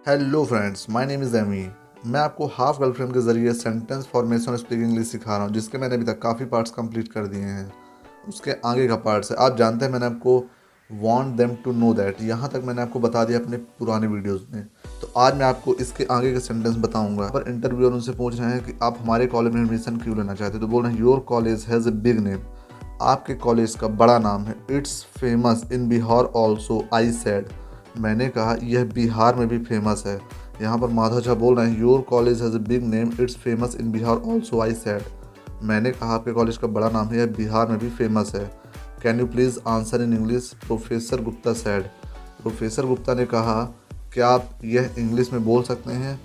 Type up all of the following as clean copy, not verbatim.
Hello friends, my name is Amy. मैं आपको हाफ गर्लफ्रेंड के ज़रिए सेंटेंस फॉर्मेशन और स्पीकिंग इंग्लिश सिखा रहा हूँ, जिसके मैंने अभी तक काफ़ी पार्ट्स कंप्लीट कर दिए हैं। उसके आगे का पार्ट्स है, आप जानते हैं मैंने आपको want them to know that यहाँ तक मैंने आपको बता दिया अपने पुराने वीडियोस में। तो आज मैं आपको इसके आगे के सेंटेंस बताऊंगा। पर इंटरव्यूअर उनसे पूछ रहे हैं कि आप हमारे कॉलेज में एडमिशन क्यों लेना चाहते हैं, तो बोल रहे हैं your college has a big name. आपके कॉलेज का बड़ा नाम है। It's famous in Bihar also, I said. मैंने कहा यह बिहार में भी फेमस है। यहाँ पर माधव झा बोल रहे हैं your college has a big name, it's famous in Bihar also, I said. मैंने कहा आपके कॉलेज का बड़ा नाम है, यह बिहार में भी फेमस है। Can you please answer in English, professor Gupta said. Professor Gupta ने कहा क्या आप यह इंग्लिश में बोल सकते हैं।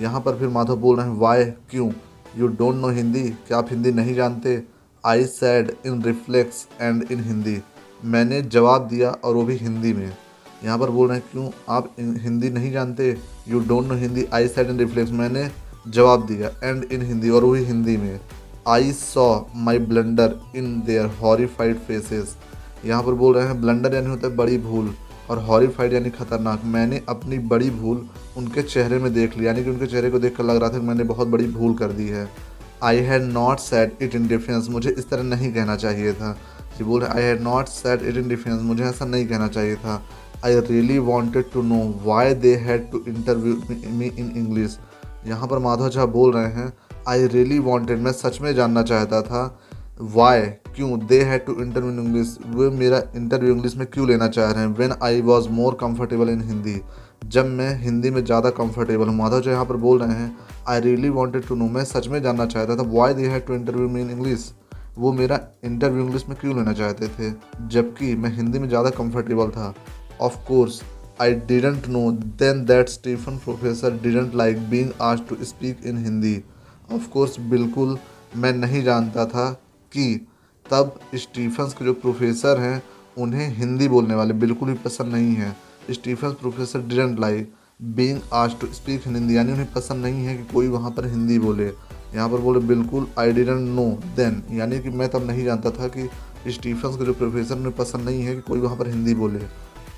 यहाँ पर फिर माधव बोल रहे हैं वाई, क्यों। यू डोंट नो हिंदी, क्या आप हिंदी नहीं जानते। आई sad in reflex and in Hindi. मैंने जवाब दिया और वो भी हिंदी में। यहाँ पर बोल रहे हैं क्यों आप हिंदी नहीं जानते। You don't know Hindi, I sad in reflex, मैंने जवाब दिया एंड इन हिंदी, और वही हिंदी में। I saw my blunder in their horrified faces. यहाँ पर बोल रहे हैं ब्लंडर यानी होता है बड़ी भूल, और हॉरिफाइड यानी खतरनाक। मैंने अपनी बड़ी भूल उनके चेहरे में देख ली, यानी कि उनके चेहरे को देख कर लग रहा था कि मैंने बहुत बड़ी भूल कर दी है। आई had not said it in defence, मुझे इस तरह नहीं कहना चाहिए था। ये बोल रहे I had not said it in defence, मुझे ऐसा नहीं कहना चाहिए था। I really wanted to know why they had to interview me in English. यहाँ पर माधव झा बोल रहे हैं आई रियली वॉन्टेड, मैं सच में जानना चाहता था। वाई, क्यों। They had to interview in English, वे मेरा इंटरव्यू इंग्लिश में क्यों लेना चाह रहे हैं। When I was more comfortable in Hindi, जब मैं हिंदी में ज़्यादा कंफर्टेबल हूँ। माधव जी यहाँ पर बोल रहे हैं I really wanted to know, मैं सच में जानना चाहता था। Why they had to interview me in English, वो मेरा इंटरव्यू इंग्लिश में क्यों लेना चाहते थे, जबकि मैं हिंदी में ज़्यादा कंफर्टेबल था। Of course I didn't know then that Stephen professor didn't like being asked to speak in Hindi. Of course, बिल्कुल मैं नहीं जानता था कि तब स्टीफन्स के जो प्रोफेसर हैं उन्हें हिंदी बोलने वाले बिल्कुल भी पसंद नहीं है। Stephen's professor didn't like being asked to speak in Hindi, यानी उन्हें पसंद नहीं है कि कोई वहाँ पर हिंदी बोले। यहाँ पर बोले बिल्कुल आई डिडंट नो देन, यानी कि मैं तब नहीं जानता था कि स्टीफन्स के जो प्रोफेसर उन्हें पसंद नहीं है कि कोई वहाँ पर हिंदी बोले।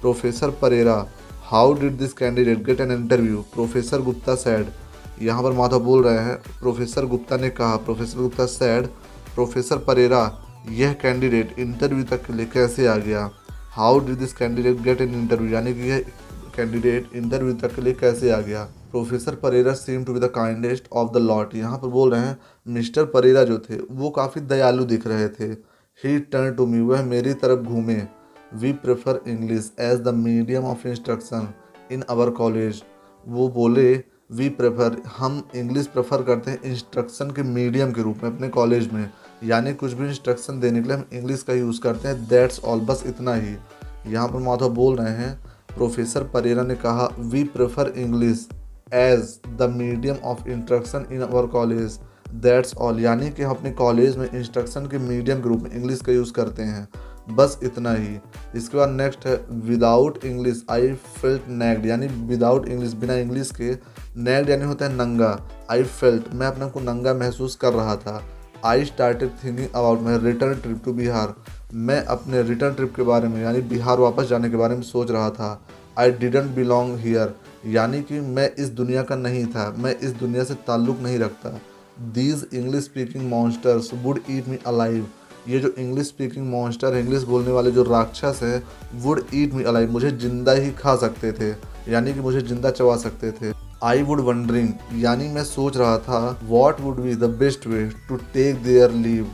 Professor Perera how did this candidate get an interview, professor Gupta said. यहाँ पर माधव बोल रहे हैं प्रोफेसर गुप्ता ने कहा, professor Gupta said professor Perera यह कैंडिडेट इंटरव्यू तक के लिए कैसे आ गया। How did this candidate get an interview, यानी कि यह कैंडिडेट इंटरव्यू तक के लिए कैसे आ गया। Professor Perera seem to be the kindest of the lot. यहाँ पर बोल रहे हैं मिस्टर परेरा जो थे वो काफ़ी दयालु दिख रहे थे। ही टर्न टू मी, वह मेरी तरफ घूमे। We prefer English as the medium of instruction in our college, वो बोले वी प्रेफर, हम इंग्लिश प्रेफर करते हैं इंस्ट्रक्शन के मीडियम के रूप में अपने कॉलेज में, यानी कुछ भी इंस्ट्रक्शन देने के लिए हम इंग्लिश का यूज़ करते हैं। दैट्स ऑल, बस इतना ही। यहाँ पर माधव बोल रहे हैं प्रोफेसर परेरा ने कहा we prefer English as the medium of instruction in our college, that's all, यानी कि हम अपने कॉलेज में इंस्ट्रक्शन के मीडियम के रूप में इंग्लिश का यूज़ करते हैं, बस इतना ही। इसके बाद नेक्स्ट है विदाउट इंग्लिश आई फेल्ट नैग्ड, यानी विदाउट इंग्लिश, बिना इंग्लिश के। नैग्ड यानी होता है नंगा। आई फेल्ट, मैं अपने को नंगा महसूस कर रहा था। I started thinking about my return trip to Bihar, मैं अपने रिटर्न ट्रिप के बारे में यानी बिहार वापस जाने के बारे में सोच रहा था। आई डिडंट बिलोंग हियर, यानी कि मैं इस दुनिया का नहीं था, मैं इस दुनिया से ताल्लुक़ नहीं रखता। These English speaking monsters would eat me alive, ये जो इंग्लिश स्पीकिंग मॉन्स्टर है, इंग्लिश बोलने वाले जो राक्षस है, वुड ईट मी अलाइव, मुझे जिंदा ही खा सकते थे, यानी कि मुझे जिंदा चबा सकते थे। आई वुड वंडरिंग, यानी मैं सोच रहा था what would be the best way to take their leave,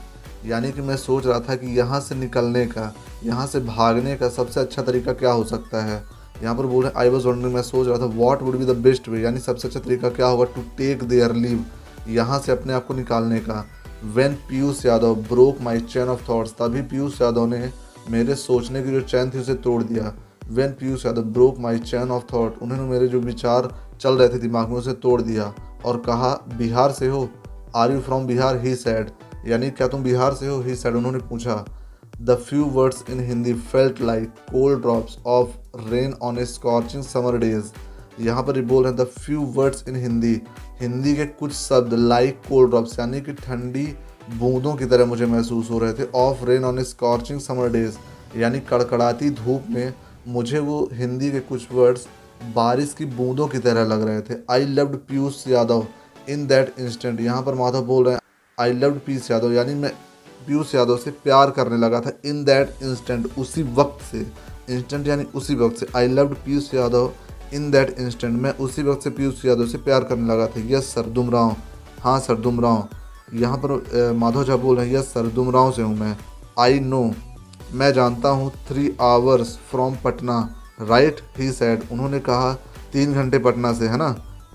यानी कि मैं सोच रहा था कि यहाँ से निकलने का, यहाँ से भागने का सबसे अच्छा तरीका क्या हो सकता है। यहाँ पर बोल रहे आई वॉज वंडरिंग, मैं सोच रहा था what would be the best वे, यानी सबसे अच्छा तरीका क्या होगा टू टेक देयर लीव, यहाँ से अपने आप को निकालने का। When Piyush Yadav broke my chain of thoughts, तभी पीयूष यादव ने मेरे सोचने की जो चैन थी उसे तोड़ दिया। When Piyush Yadav broke my chain of thought, उन्होंने मेरे जो विचार चल रहे थे दिमाग में उसे तोड़ दिया और कहा बिहार से हो। Are you from Bihar, he said, यानी क्या तुम बिहार से हो, ही सैड, उन्होंने पूछा। The few words in Hindi felt like cold drops of rain on A scorching summer days. यहाँ पर बोल रहे हैं the few words in Hindi, Hindi के कुछ शब्द लाइक कोल्ड ड्रॉप्स, यानी कि ठंडी बूंदों की तरह मुझे महसूस हो रहे थे। Of rain on A scorching summer days, यानी कड़कड़ाती धूप में मुझे वो हिंदी के कुछ वर्ड्स बारिश की बूंदों की तरह लग रहे थे। I loved Piyush Yadav in that instant. यहाँ पर माधव बोल रहे हैं आई लव्ड पीयूष यादव, यानी मैं पीयूष यादव से प्यार करने लगा था। इन दैट इंस्टेंट, उसी वक्त से। इंस्टेंट यानी उसी वक्त से। I loved Piyush Yadav in that instant, मैं उसी वक्त से पीयूष यादव से प्यार करने लगा था। यस सर दुमराव, हाँ सर दुमराव। यहाँ पर माधव झा बोल रहे हैं यस सर दुमराव से हूँ मैं। आई नो, मैं जानता हूँ। 3 hours from Patna right he sad, उन्होंने कहा 3 घंटे पटना से, है ना?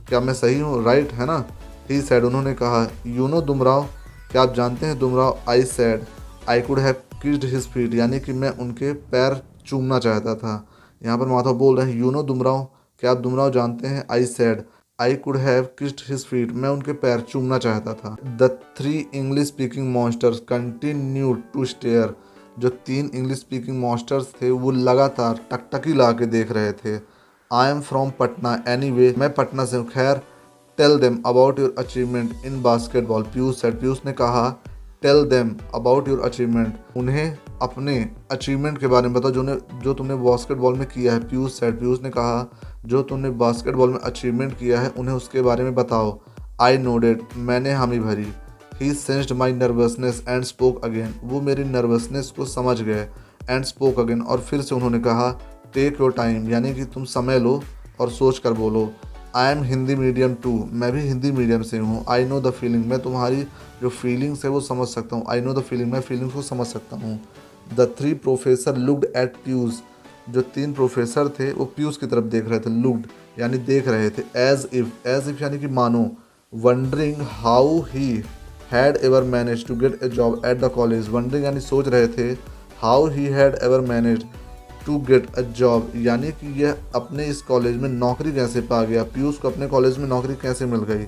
क्या मैं सही हूँ? राइट, है ना? ही सैड, उन्होंने कहा। यू नो दुमराव, क्या आप जानते हैं दुमराव? आई said I could have kissed his feet, यानी कि मैं उनके पैर चूमना चाहता था। यहाँ पर माधव बोल रहे हैं यू नो दुमराव, क्या आप दुमराव जानते हैं? I said I could have kissed his feet, मैं उनके पैर चूमना चाहता था। The 3 English speaking monsters continued to stare, जो 3 इंग्लिश स्पीकिंग मॉन्स्टर्स थे वो लगातार टकटकी ला के देख रहे थे। I am from Patna anyway, मैं पटना से हूँ। खैर, tell them about your achievement in basketball, Piyush said, Piyush ने कहा tell them about your achievement, उन्हें अपने अचीवमेंट के बारे में बताओ जो तुमने बास्केटबॉल में किया है। पीयूष सेड, पीयूष ने कहा जो तुमने बास्केटबॉल में अचीवमेंट किया है उन्हें उसके बारे में बताओ। आई नोडेड, मैंने हामी भरी। He sensed my nervousness and spoke again, वो मेरी नर्वसनेस को समझ गए। एंड स्पोक अगेन, और फिर से उन्होंने कहा टेक योर टाइम, यानी कि तुम समय लो और सोच कर बोलो। I am Hindi medium too, मैं भी हिंदी मीडियम से हूँ। आई नो द फीलिंग, मैं तुम्हारी जो फीलिंग्स है वो समझ सकता हूँ। आई नो द फीलिंग, मैं फीलिंग्स को समझ सकता हूँ। The 3 professor looked at Piyush, जो 3 प्रोफेसर थे वो पीयूष की तरफ देख रहे थे। लुक्ड यानी देख रहे थे। एज इफ यानी कि मानो। Wondering how he had ever manage to get a job at the college, wondering यानी सोच रहे थे। How he had ever manage to get a job, यानी कि यह अपने इस कॉलेज में नौकरी कैसे पा गया, पीयूष को अपने कॉलेज में नौकरी कैसे मिल गई।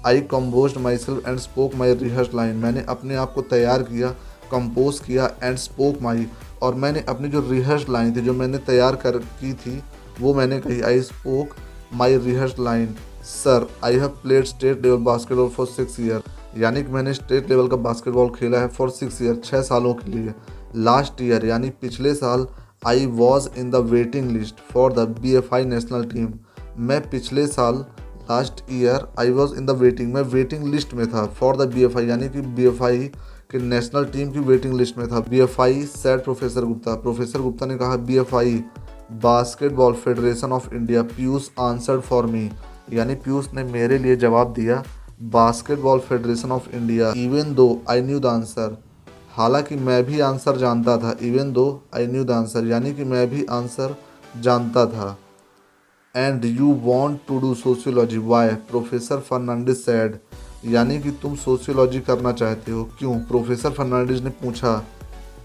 I composed myself and spoke my rehearsed line, मैंने अपने आप को तैयार किया, कंपोज किया। एंड स्पोक माई, और मैंने अपनी जो रिहर्स लाइन थी, जो मैंने तैयार कर की थी, वो मैंने कही। I spoke my rehearsed line sir I have played state level basketball for 6 year, यानी कि मैंने स्टेट लेवल का बास्केटबॉल खेला है फॉर 6 ईयर, 6 सालों के लिए। लास्ट ईयर यानी पिछले साल I was in the waiting list for the BFI national team, मैं पिछले साल last year I was in the waiting, मैं वेटिंग लिस्ट में था। फॉर द BFI यानी कि BFI के नेशनल टीम की वेटिंग लिस्ट में था। BFI said professor Gupta, professor Gupta ने कहा BFI basketball federation of India. Piyush answered for me, यानी पीयूष ने मेरे लिए जवाब दिया basketball federation of India. Even though I knew the answer, हालांकि मैं भी आंसर जानता था। Even though I knew the answer, यानी कि मैं भी आंसर जानता था। And you want to do sociology why, professor Fernandes said, यानी कि तुम सोशियोलॉजी करना चाहते हो, क्यों? प्रोफेसर फर्नांडिस ने पूछा।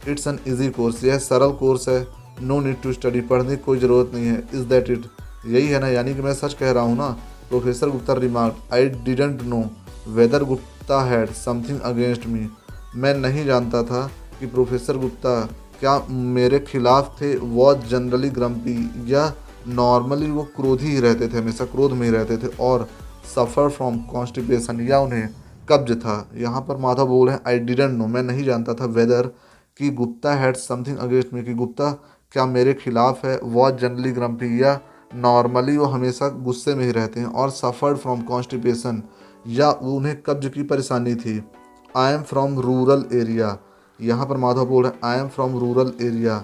इट्स एन ईजी कोर्स, यह सरल कोर्स है। नो नीड टू स्टडी, पढ़ने की कोई ज़रूरत नहीं है। इज़ दैट इट, यही है ना, यानी कि मैं सच कह रहा हूँ ना। Professor Gupta remark I didn't know whether Gupta had something against me, मैं नहीं जानता था कि प्रोफेसर गुप्ता क्या मेरे खिलाफ थे। वॉज जनरली ग्रम्पी, या नॉर्मली वो क्रोधी ही रहते थे, हमेशा क्रोध में ही रहते थे। और सफ़र फ्रॉम कॉन्स्टिपेशन, या उन्हें कब्ज था। यहाँ पर माधव बोल रहे हैं आई डिडंट नो, मैं नहीं जानता था। वेदर कि Gupta had something against me, कि गुप्ता क्या मेरे खिलाफ है। वॉज जनरली ग्रम्पी, या नॉर्मली वो हमेशा गुस्से में ही रहते हैं। और सफ़र्ड फ्रॉम कॉन्स्टिपेशन, या उन्हें कब्ज की परेशानी थी। I am from rural area, यहाँ पर माधव बोल रहे हैं I am from rural area.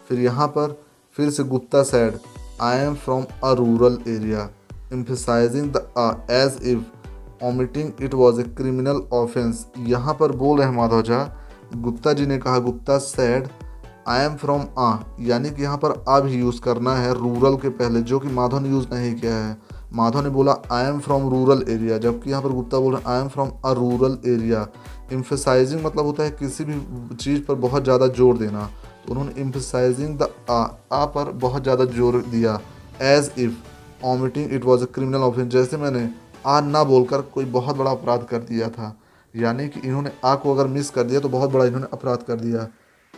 फिर यहाँ पर फिर से Gupta said I am from a rural area, emphasizing the as if omitting it was a criminal offense. यहाँ पर बोल रहे हैं माधव झा, गुप्ता जी ने कहा, Gupta said I am from यानी कि यहाँ पर भी यूज़ करना है रूरल के पहले, जो कि माधव ने यूज़ नहीं किया है। माधव ने बोला आई एम फ्रॉम रूरल एरिया, जबकि यहाँ पर गुप्ता बोल रहे हैं I am from a rural area. Emphasizing मतलब होता है किसी भी चीज़ पर बहुत ज़्यादा जोर देना, तो उन्होंने एम्फेसाइजिंग द पर बहुत ज़्यादा जोर दिया। As if omitting it was a criminal offense, जैसे मैंने ना बोलकर कोई बहुत बड़ा अपराध कर दिया था, यानी कि इन्होंने को अगर मिस कर दिया तो बहुत बड़ा इन्होंने अपराध कर दिया।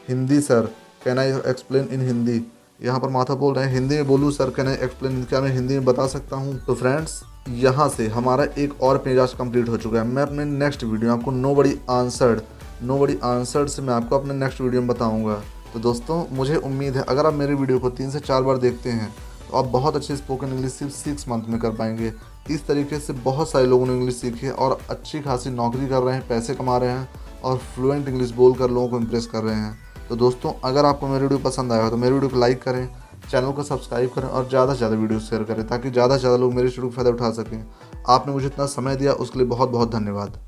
Hindi sir can I explain in Hindi, यहाँ पर माथा बोल रहे हैं हिंदी में बोलूँ सर, कैन आई एक्सप्लेन, क्या मैं हिंदी में बता सकता हूँ। तो फ्रेंड्स यहाँ से हमारा एक और पेज आज कंप्लीट हो चुका है। मैं अपने नेक्स्ट वीडियो आपको नो बड़ी आंसर्ड से मैं आपको अपने नेक्स्ट वीडियो में बताऊँगा। तो दोस्तों मुझे उम्मीद है अगर आप मेरे वीडियो को 3 से 4 बार देखते हैं तो आप बहुत अच्छे स्पोकन इंग्लिश सिर्फ 6 मंथ में कर पाएंगे। इस तरीके से बहुत सारे लोगों ने इंग्लिश सीखी है और अच्छी खासी नौकरी कर रहे हैं, पैसे कमा रहे हैं और फ्लुएंट इंग्लिश बोलकर लोगों को इम्प्रेस कर रहे हैं। तो दोस्तों, अगर आपको मेरी वीडियो पसंद आया हो तो मेरी वीडियो को लाइक करें, चैनल को सब्सक्राइब करें और ज़्यादा से ज़्यादा वीडियो शेयर करें ताकि ज़्यादा से ज़्यादा लोग मेरी वीडियो का फ़ायदा उठा सकें। आपने मुझे इतना समय दिया उसके लिए बहुत बहुत धन्यवाद।